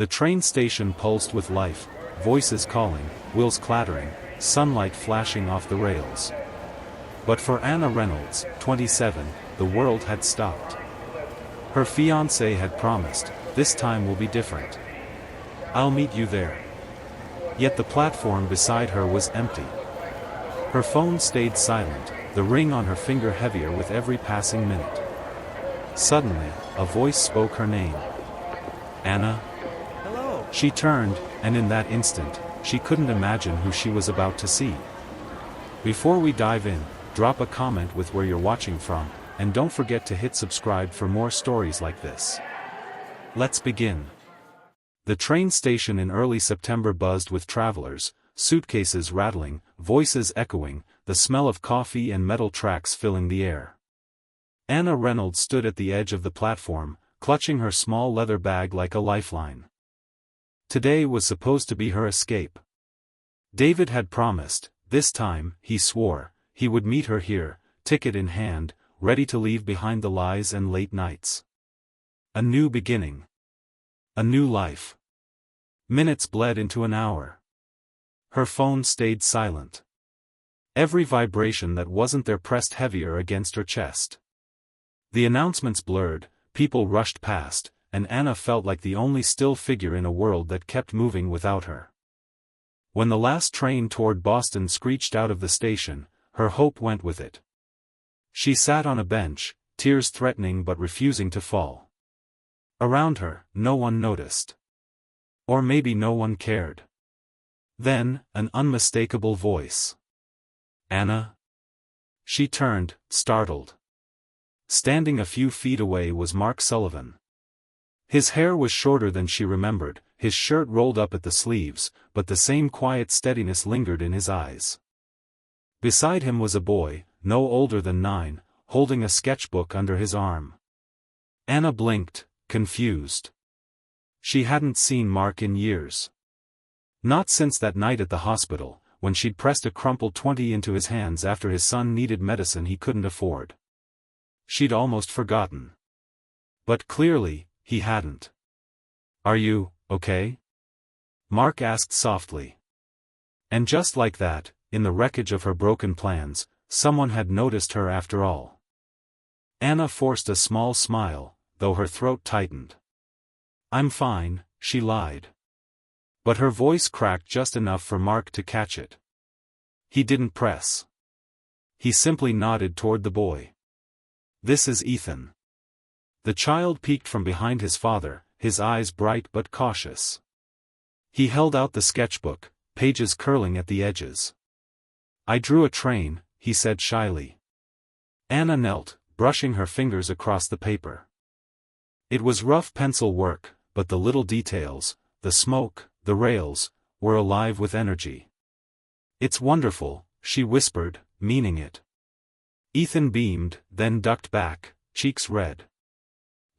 The train station pulsed with life, voices calling, wheels clattering, sunlight flashing off the rails. But for Anna Reynolds, 27, the world had stopped. Her fiancé had promised, "This time will be different. I'll meet you there." Yet the platform beside her was empty. Her phone stayed silent, the ring on her finger heavier with every passing minute. Suddenly, a voice spoke her name. "Anna?" Hello. She turned, and in that instant, she couldn't imagine who she was about to see. Before we dive in, drop a comment with where you're watching from, and don't forget to hit subscribe for more stories like this. Let's begin. The train station in early September buzzed with travelers, suitcases rattling, voices echoing, the smell of coffee and metal tracks filling the air. Anna Reynolds stood at the edge of the platform, clutching her small leather bag like a lifeline. Today was supposed to be her escape. David had promised, this time, he swore, he would meet her here, ticket in hand, ready to leave behind the lies and late nights. A new beginning. A new life. Minutes bled into an hour. Her phone stayed silent. Every vibration that wasn't there pressed heavier against her chest. The announcements blurred, people rushed past, and Anna felt like the only still figure in a world that kept moving without her. When the last train toward Boston screeched out of the station, her hope went with it. She sat on a bench, tears threatening but refusing to fall. Around her, no one noticed. Or maybe no one cared. Then, an unmistakable voice. "Anna?" She turned, startled. Standing a few feet away was Mark Sullivan. His hair was shorter than she remembered, his shirt rolled up at the sleeves, but the same quiet steadiness lingered in his eyes. Beside him was a boy, no older than 9, holding a sketchbook under his arm. Anna blinked, confused. She hadn't seen Mark in years. Not since that night at the hospital, when she'd pressed a crumpled 20 into his hands after his son needed medicine he couldn't afford. She'd almost forgotten. But clearly, he hadn't. "Are you okay?" Mark asked softly. And just like that, in the wreckage of her broken plans, someone had noticed her after all. Anna forced a small smile, though her throat tightened. "I'm fine," she lied. But her voice cracked just enough for Mark to catch it. He didn't press. He simply nodded toward the boy. "This is Ethan." The child peeked from behind his father, his eyes bright but cautious. He held out the sketchbook, pages curling at the edges. "I drew a train," he said shyly. Anna knelt, brushing her fingers across the paper. It was rough pencil work, but the little details, the smoke, the rails, were alive with energy. "It's wonderful," she whispered, meaning it. Ethan beamed, then ducked back, cheeks red.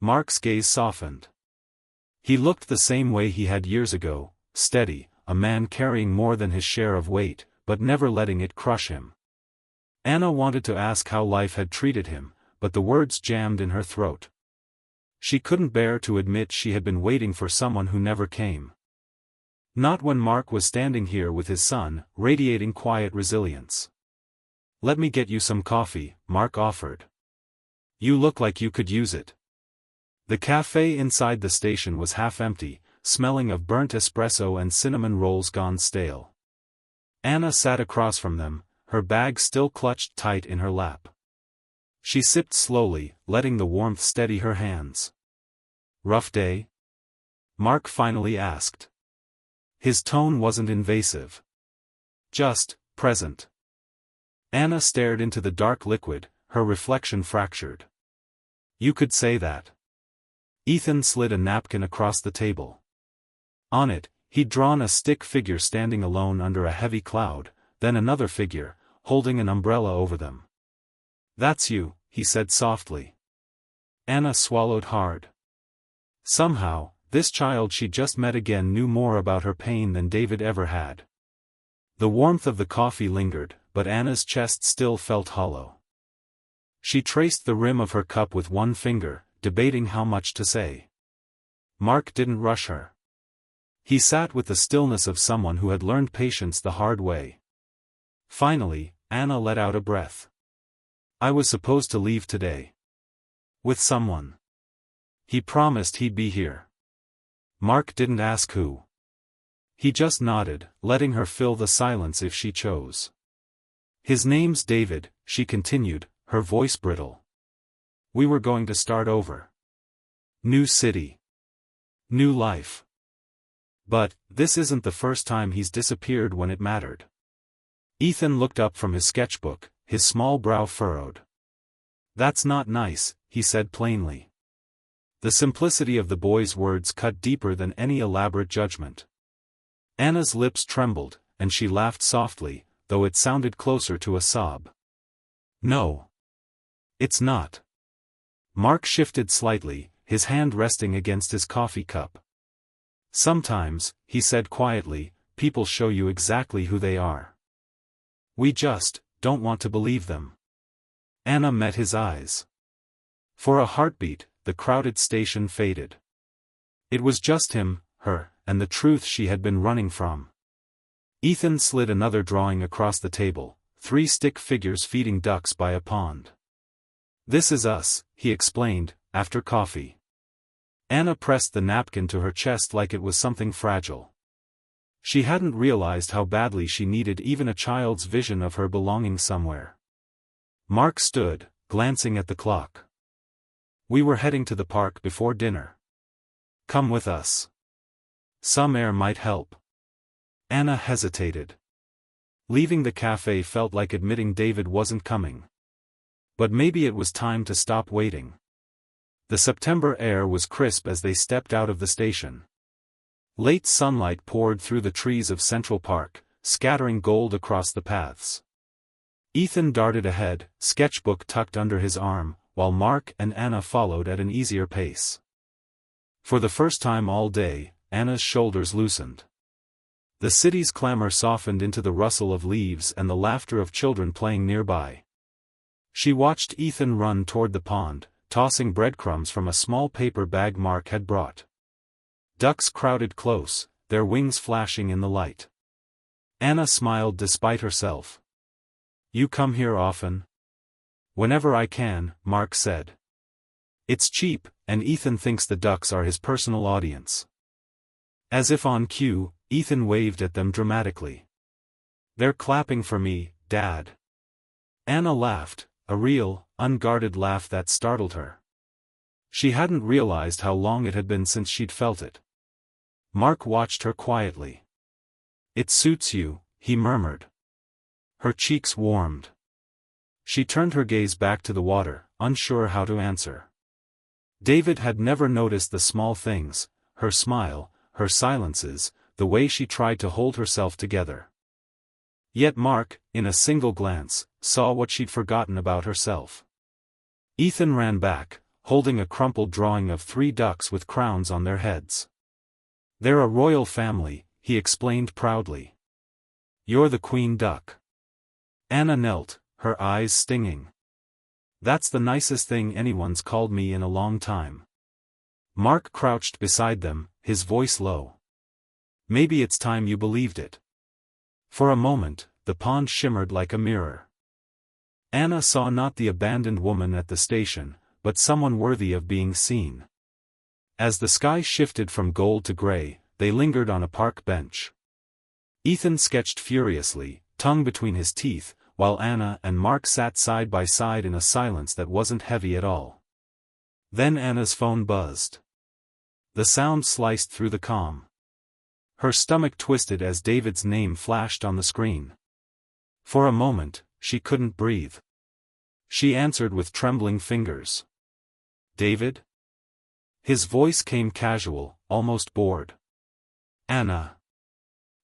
Mark's gaze softened. He looked the same way he had years ago, steady, a man carrying more than his share of weight, but never letting it crush him. Anna wanted to ask how life had treated him, but the words jammed in her throat. She couldn't bear to admit she had been waiting for someone who never came. Not when Mark was standing here with his son, radiating quiet resilience. "Let me get you some coffee," Mark offered. "You look like you could use it." The cafe inside the station was half empty, smelling of burnt espresso and cinnamon rolls gone stale. Anna sat across from them, her bag still clutched tight in her lap. She sipped slowly, letting the warmth steady her hands. "Rough day?" Mark finally asked. His tone wasn't invasive. Just present. Anna stared into the dark liquid, her reflection fractured. "You could say that." Ethan slid a napkin across the table. On it, he'd drawn a stick figure standing alone under a heavy cloud, then another figure, holding an umbrella over them. "That's you," he said softly. Anna swallowed hard. Somehow, this child she just met again knew more about her pain than David ever had. The warmth of the coffee lingered, but Anna's chest still felt hollow. She traced the rim of her cup with one finger, debating how much to say. Mark didn't rush her. He sat with the stillness of someone who had learned patience the hard way. Finally, Anna let out a breath. I was supposed to leave today. With someone. He promised he'd be here. Mark didn't ask who. He just nodded, letting her fill the silence if she chose. His name's David, she continued, her voice brittle. We were going to start over. New city. New life. But, this isn't the first time he's disappeared when it mattered. Ethan looked up from his sketchbook, his small brow furrowed. That's not nice, he said plainly. The simplicity of the boy's words cut deeper than any elaborate judgment. Anna's lips trembled, and she laughed softly, though it sounded closer to a sob. No. It's not. Mark shifted slightly, his hand resting against his coffee cup. Sometimes, he said quietly, people show you exactly who they are. We just don't want to believe them. Anna met his eyes. For a heartbeat, the crowded station faded. It was just him, her, and the truth she had been running from. Ethan slid another drawing across the table, 3 stick figures feeding ducks by a pond. This is us, he explained, after coffee. Anna pressed the napkin to her chest like it was something fragile. She hadn't realized how badly she needed even a child's vision of her belonging somewhere. Mark stood, glancing at the clock. We were heading to the park before dinner. Come with us. Some air might help. Anna hesitated. Leaving the cafe felt like admitting David wasn't coming. But maybe it was time to stop waiting. The September air was crisp as they stepped out of the station. Late sunlight poured through the trees of Central Park, scattering gold across the paths. Ethan darted ahead, sketchbook tucked under his arm, while Mark and Anna followed at an easier pace. For the first time all day, Anna's shoulders loosened. The city's clamor softened into the rustle of leaves and the laughter of children playing nearby. She watched Ethan run toward the pond, tossing breadcrumbs from a small paper bag Mark had brought. Ducks crowded close, their wings flashing in the light. Anna smiled despite herself. You come here often? Whenever I can, Mark said. It's cheap, and Ethan thinks the ducks are his personal audience. As if on cue, Ethan waved at them dramatically. They're clapping for me, Dad. Anna laughed, a real, unguarded laugh that startled her. She hadn't realized how long it had been since she'd felt it. Mark watched her quietly. It suits you, he murmured. Her cheeks warmed. She turned her gaze back to the water, unsure how to answer. David had never noticed the small things, her smile, her silences, the way she tried to hold herself together. Yet Mark, in a single glance, saw what she'd forgotten about herself. Ethan ran back, holding a crumpled drawing of 3 ducks with crowns on their heads. They're a royal family, he explained proudly. You're the queen duck. Anna knelt, her eyes stinging. That's the nicest thing anyone's called me in a long time. Mark crouched beside them, his voice low. Maybe it's time you believed it. For a moment, the pond shimmered like a mirror. Anna saw not the abandoned woman at the station, but someone worthy of being seen. As the sky shifted from gold to gray, they lingered on a park bench. Ethan sketched furiously, tongue between his teeth, while Anna and Mark sat side by side in a silence that wasn't heavy at all. Then Anna's phone buzzed. The sound sliced through the calm. Her stomach twisted as David's name flashed on the screen. For a moment, she couldn't breathe. She answered with trembling fingers. David? His voice came casual, almost bored. Anna.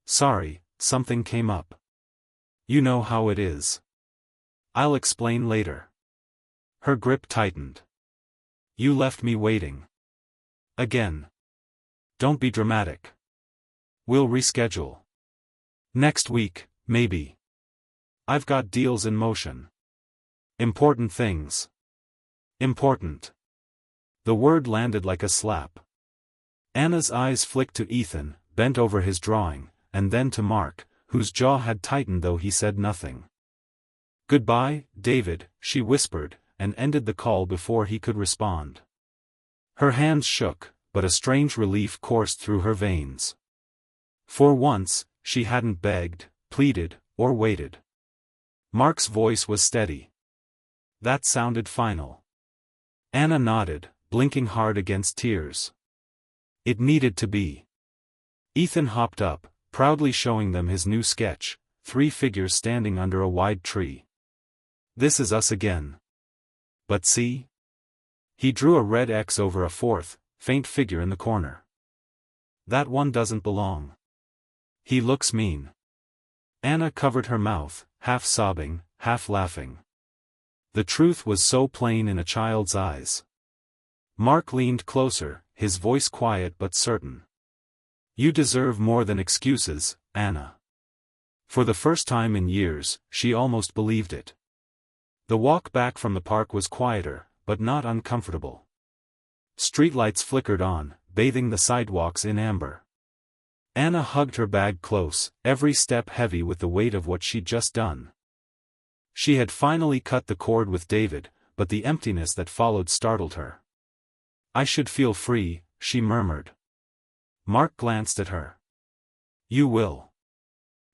Sorry, something came up. You know how it is. I'll explain later. Her grip tightened. You left me waiting. Again. Don't be dramatic. We'll reschedule. Next week, maybe. I've got deals in motion. Important things. Important. The word landed like a slap. Anna's eyes flicked to Ethan, bent over his drawing, and then to Mark, whose jaw had tightened though he said nothing. "Goodbye, David," she whispered, and ended the call before he could respond. Her hands shook, but a strange relief coursed through her veins. For once, she hadn't begged, pleaded, or waited. Mark's voice was steady. That sounded final. Anna nodded, blinking hard against tears. It needed to be. Ethan hopped up, proudly showing them his new sketch, 3 figures standing under a wide tree. "This is us again. But see?" He drew a red X over a 4th, faint figure in the corner. "That one doesn't belong. He looks mean." Anna covered her mouth, half sobbing, half laughing. The truth was so plain in a child's eyes. Mark leaned closer, his voice quiet but certain. "You deserve more than excuses, Anna." For the first time in years, she almost believed it. The walk back from the park was quieter, but not uncomfortable. Streetlights flickered on, bathing the sidewalks in amber. Anna hugged her bag close, every step heavy with the weight of what she'd just done. She had finally cut the cord with David, but the emptiness that followed startled her. "I should feel free," she murmured. Mark glanced at her. "You will.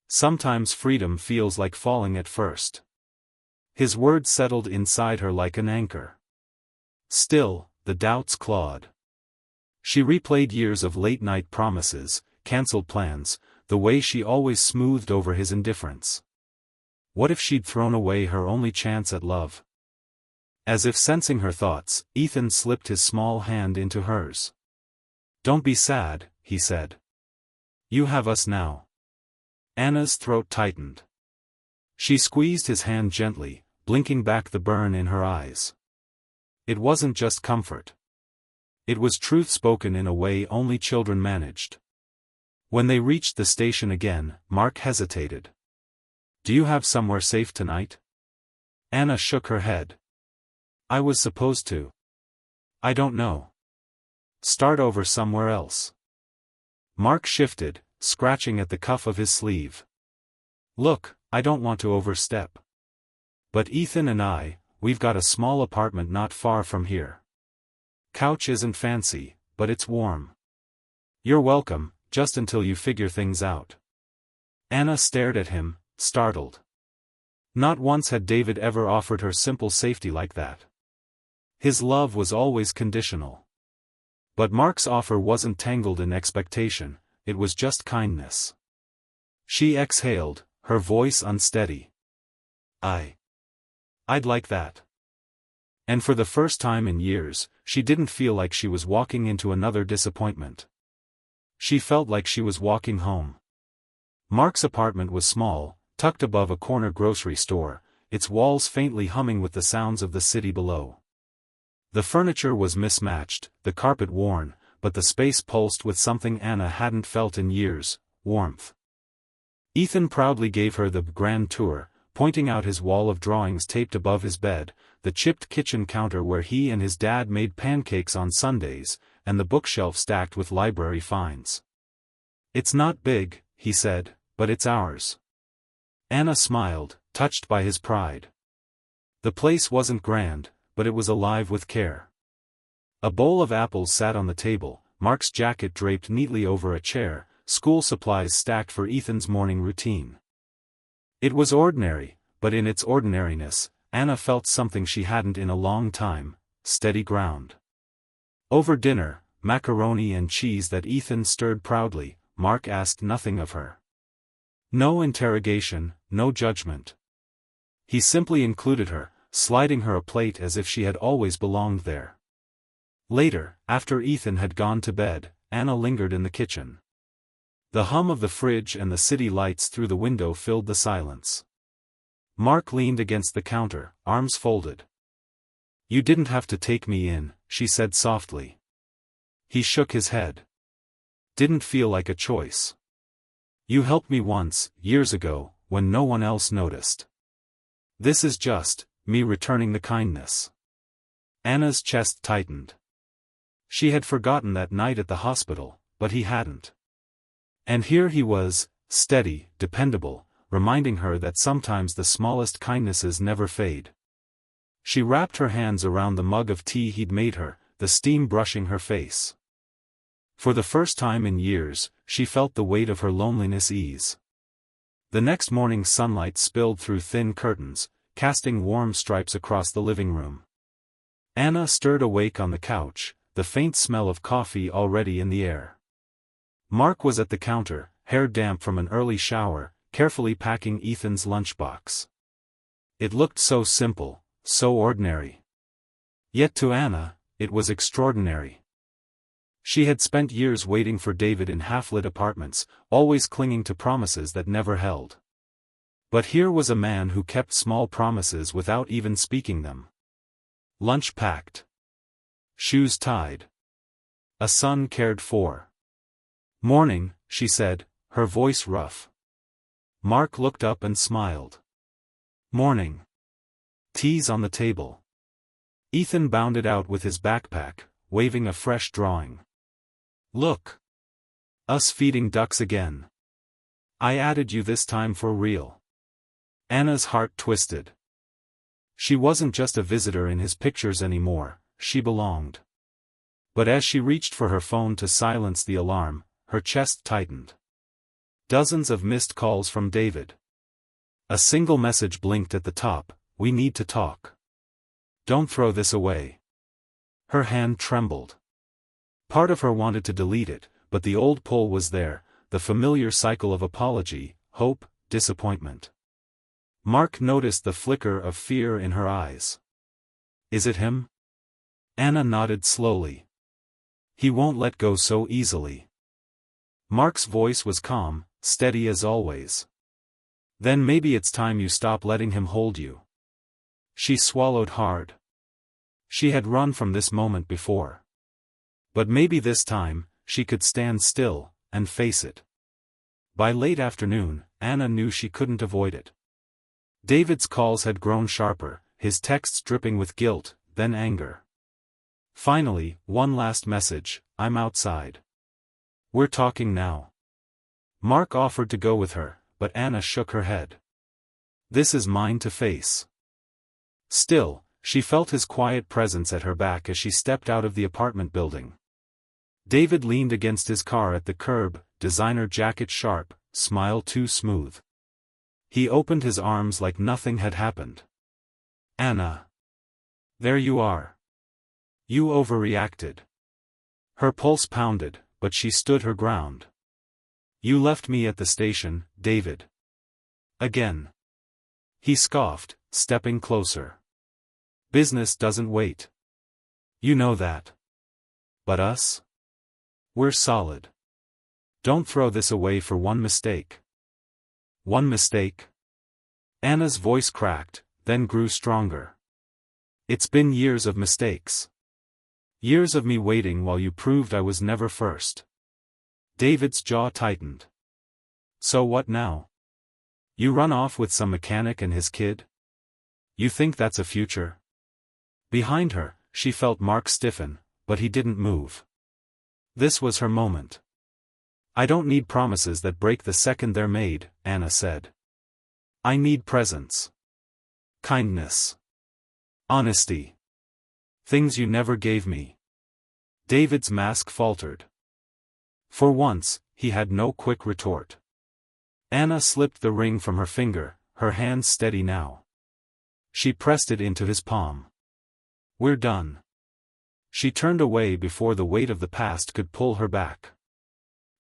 Sometimes freedom feels like falling at first." His words settled inside her like an anchor. Still, the doubts clawed. She replayed years of late-night promises, cancelled plans, the way she always smoothed over his indifference. What if she'd thrown away her only chance at love? As if sensing her thoughts, Ethan slipped his small hand into hers. "Don't be sad," he said. "You have us now." Anna's throat tightened. She squeezed his hand gently, blinking back the burn in her eyes. It wasn't just comfort. It was truth spoken in a way only children managed. When they reached the station again, Mark hesitated. "Do you have somewhere safe tonight?" Anna shook her head. "I was supposed to. I don't know. Start over somewhere else." Mark shifted, scratching at the cuff of his sleeve. "Look, I don't want to overstep. But Ethan and we've got a small apartment not far from here. Couch isn't fancy, but it's warm. You're welcome, just until you figure things out." Anna stared at him, startled. Not once had David ever offered her simple safety like that. His love was always conditional. But Mark's offer wasn't tangled in expectation, it was just kindness. She exhaled, her voice unsteady. I'd like that." And for the first time in years, she didn't feel like she was walking into another disappointment. She felt like she was walking home. Mark's apartment was small, tucked above a corner grocery store, its walls faintly humming with the sounds of the city below. The furniture was mismatched, the carpet worn, but the space pulsed with something Anna hadn't felt in years: warmth. Ethan proudly gave her the grand tour, pointing out his wall of drawings taped above his bed, the chipped kitchen counter where he and his dad made pancakes on Sundays, and the bookshelf stacked with library finds. "It's not big," he said, "but it's ours." Anna smiled, touched by his pride. The place wasn't grand, but it was alive with care. A bowl of apples sat on the table, Mark's jacket draped neatly over a chair, school supplies stacked for Ethan's morning routine. It was ordinary, but in its ordinariness, Anna felt something she hadn't in a long time: steady ground. Over dinner, macaroni and cheese that Ethan stirred proudly, Mark asked nothing of her. No interrogation, no judgment. He simply included her, sliding her a plate as if she had always belonged there. Later, after Ethan had gone to bed, Anna lingered in the kitchen. The hum of the fridge and the city lights through the window filled the silence. Mark leaned against the counter, arms folded. "You didn't have to take me in," she said softly. He shook his head. "Didn't feel like a choice. You helped me once, years ago, when no one else noticed. This is just me returning the kindness." Anna's chest tightened. She had forgotten that night at the hospital, but he hadn't. And here he was, steady, dependable, reminding her that sometimes the smallest kindnesses never fade. She wrapped her hands around the mug of tea he'd made her, the steam brushing her face. For the first time in years, she felt the weight of her loneliness ease. The next morning's sunlight spilled through thin curtains, casting warm stripes across the living room. Anna stirred awake on the couch, the faint smell of coffee already in the air. Mark was at the counter, hair damp from an early shower, carefully packing Ethan's lunchbox. It looked so simple, so ordinary. Yet to Anna, it was extraordinary. She had spent years waiting for David in half-lit apartments, always clinging to promises that never held. But here was a man who kept small promises without even speaking them. Lunch packed. Shoes tied. A son cared for. "Morning," she said, her voice rough. Mark looked up and smiled. "Morning." Tea's on the table. Ethan bounded out with his backpack, waving a fresh drawing. "Look. Us feeding ducks again. I added you this time for real." Anna's heart twisted. She wasn't just a visitor in his pictures anymore, she belonged. But as she reached for her phone to silence the alarm, her chest tightened. Dozens of missed calls from David. A single message blinked at the top: "We need to talk. Don't throw this away." Her hand trembled. Part of her wanted to delete it, but the old pull was there, the familiar cycle of apology, hope, disappointment. Mark noticed the flicker of fear in her eyes. "Is it him?" Anna nodded slowly. "He won't let go so easily." Mark's voice was calm, steady as always. "Then maybe it's time you stop letting him hold you." She swallowed hard. She had run from this moment before. But maybe this time, she could stand still, and face it. By late afternoon, Anna knew she couldn't avoid it. David's calls had grown sharper, his texts dripping with guilt, then anger. Finally, one last message: "I'm outside. We're talking now." Mark offered to go with her, but Anna shook her head. "This is mine to face." Still, she felt his quiet presence at her back as she stepped out of the apartment building. David leaned against his car at the curb, designer jacket sharp, smile too smooth. He opened his arms like nothing had happened. "Anna. There you are. You overreacted." Her pulse pounded, but she stood her ground. "You left me at the station, David. Again." He scoffed, stepping closer. "Business doesn't wait. You know that. But us? We're solid. Don't throw this away for one mistake." "One mistake?" Anna's voice cracked, then grew stronger. "It's been years of mistakes. Years of me waiting while you proved I was never first." David's jaw tightened. "So what now? You run off with some mechanic and his kid? You think that's a future?" Behind her, she felt Mark stiffen, but he didn't move. This was her moment. "I don't need promises that break the second they're made," Anna said. "I need presence. Kindness. Honesty. Things you never gave me." David's mask faltered. For once, he had no quick retort. Anna slipped the ring from her finger, her hand steady now. She pressed it into his palm. "We're done." She turned away before the weight of the past could pull her back.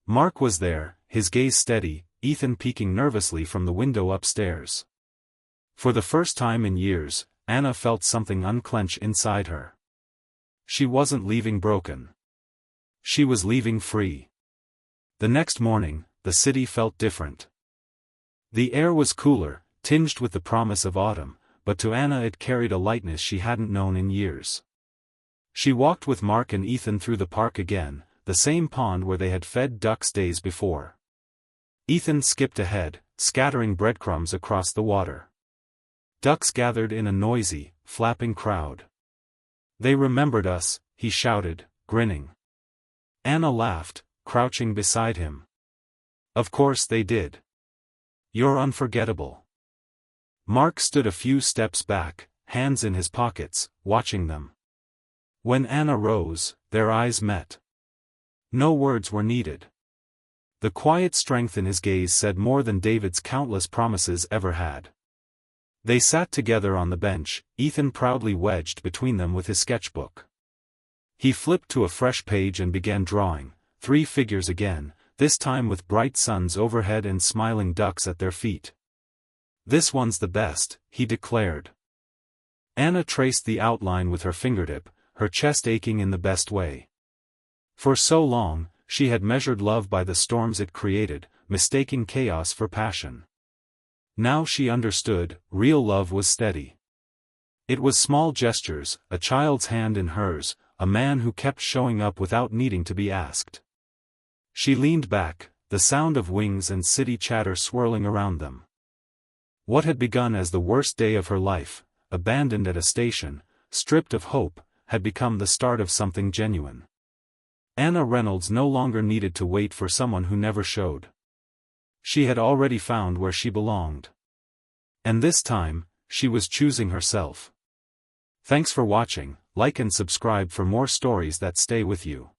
Mark was there, his gaze steady, Ethan peeking nervously from the window upstairs. For the first time in years, Anna felt something unclench inside her. She wasn't leaving broken. She was leaving free. The next morning, the city felt different. The air was cooler, tinged with the promise of autumn, but to Anna it carried a lightness she hadn't known in years. She walked with Mark and Ethan through the park again, the same pond where they had fed ducks days before. Ethan skipped ahead, scattering breadcrumbs across the water. Ducks gathered in a noisy, flapping crowd. "They remembered us," he shouted, grinning. Anna laughed, crouching beside him. Of course they did. You're unforgettable. Mark stood a few steps back, hands in his pockets, watching them. When Anna rose, their eyes met. No words were needed. The quiet strength in his gaze said more than David's countless promises ever had. They sat together on the bench, Ethan proudly wedged between them with his sketchbook. He flipped to a fresh page and began drawing, 3 figures again, this time with bright suns overhead and smiling ducks at their feet. "This one's the best," he declared. Anna traced the outline with her fingertip, her chest aching in the best way. For so long, she had measured love by the storms it created, mistaking chaos for passion. Now she understood, real love was steady. It was small gestures, a child's hand in hers, a man who kept showing up without needing to be asked. She leaned back, the sound of wings and city chatter swirling around them. What had begun as the worst day of her life, abandoned at a station, stripped of hope, had become the start of something genuine. Anna Reynolds no longer needed to wait for someone who never showed. She had already found where she belonged. And this time, she was choosing herself. Thanks for watching, like and subscribe for more stories that stay with you.